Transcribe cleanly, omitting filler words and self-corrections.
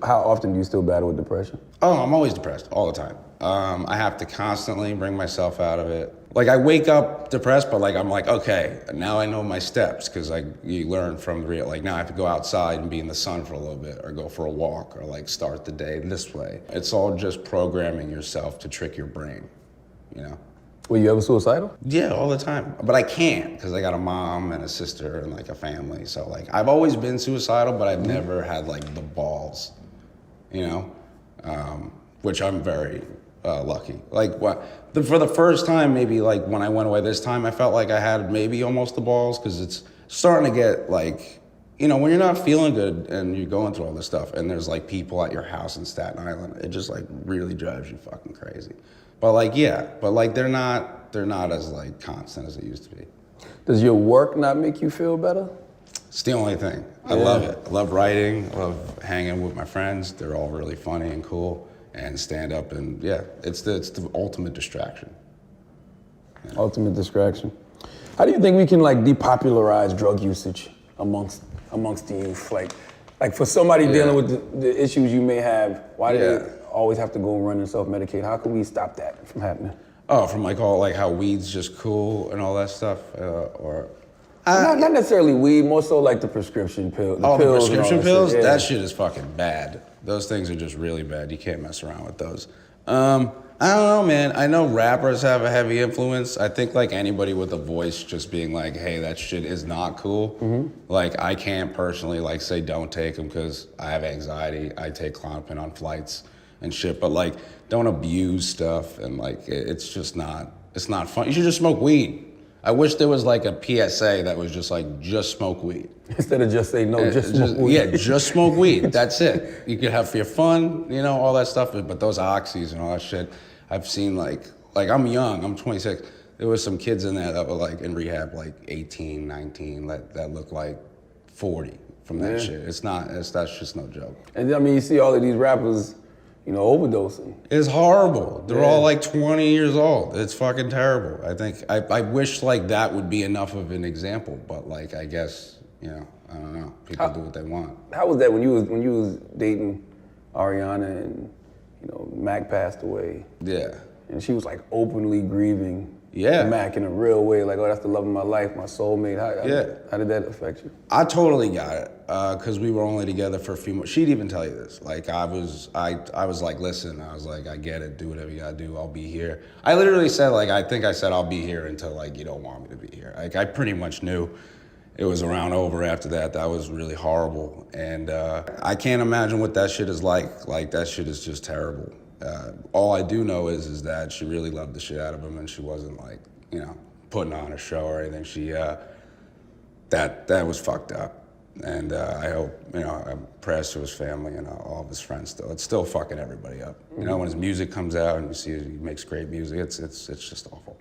How often do you still battle with depression? Oh, I'm always depressed, all the time. I have to constantly bring myself out of it. Like, I wake up depressed, but like, I'm like, okay, now I know my steps, because like, you learn from the real, like now I have to go outside and be in the sun for a little bit, or go for a walk, or like start the day this way. It's all just programming yourself to trick your brain, you know? Were you ever suicidal? Yeah, all the time. But I can't, because I got a mom and a sister and like a family. So like, I've always been suicidal, but I've never had like the balls, you know? Which I'm very lucky. Like for the first time, maybe like when I went away this time, I felt like I had maybe almost the balls, because it's starting to get like, you know, when you're not feeling good and you're going through all this stuff and there's like people at your house in Staten Island, it just like really drives you fucking crazy. But like, yeah, but like they're not as like constant as it used to be. Does your work not make you feel better? It's the only thing. I love it. I love writing. I love hanging with my friends. They're all really funny and cool, and stand up, and yeah, it's the ultimate distraction. Yeah. Ultimate distraction. How do you think we can like depopularize drug usage amongst the youth? Like for somebody dealing with the issues you may have, why do they always have to go run and self-medicate? How can we stop that from happening? Oh, from like all like how weed's just cool and all that stuff, or. Not necessarily weed, more so like the prescription pill. The prescription pills? Shit, that shit is fucking bad. Those things are just really bad. You can't mess around with those. I don't know, man. I know rappers have a heavy influence. I think like anybody with a voice just being like, hey, that shit is not cool. Mm-hmm. Like I can't personally like say don't take them because I have anxiety. I take Klonopin on flights and shit, but like don't abuse stuff, and like it's just not, it's not fun. You should just smoke weed. I wish there was like a PSA that was just like, just smoke weed. Instead of just say no, just smoke weed. Yeah, just smoke weed, that's it. You could have for your fun, you know, all that stuff, but those oxys and all that shit, I've seen like I'm young, I'm 26. There was some kids in there that were like in rehab, like 18, 19, that look like 40 from that shit. That's just no joke. And I mean, you see all of these rappers, you know, overdosing. It's horrible. They're all like 20 years old. It's fucking terrible. I think, I wish like that would be enough of an example, but like, I guess, you know, I don't know. People do what they want. How was that when you was dating Ariana and, you know, Mac passed away? Yeah. And she was like openly grieving Yeah. Mac in a real way, like, oh, that's the love of my life, my soulmate. How did that affect you? I totally got it, because we were only together for a few months. She'd even tell you this. Like, I was like, listen, I was like, I get it, do whatever you gotta do, I'll be here. I literally said, like, I think I said I'll be here until, like, you don't want me to be here. Like, I pretty much knew it was around over after that. That was really horrible. And I can't imagine what that shit is like. Like, that shit is just terrible. All I do know is that she really loved the shit out of him, and she wasn't like, you know, putting on a show or anything. She, that was fucked up. And I hope, you know, I'm prayers to his family and all of his friends still. It's still fucking everybody up. You know, when his music comes out and you see he makes great music, it's just awful.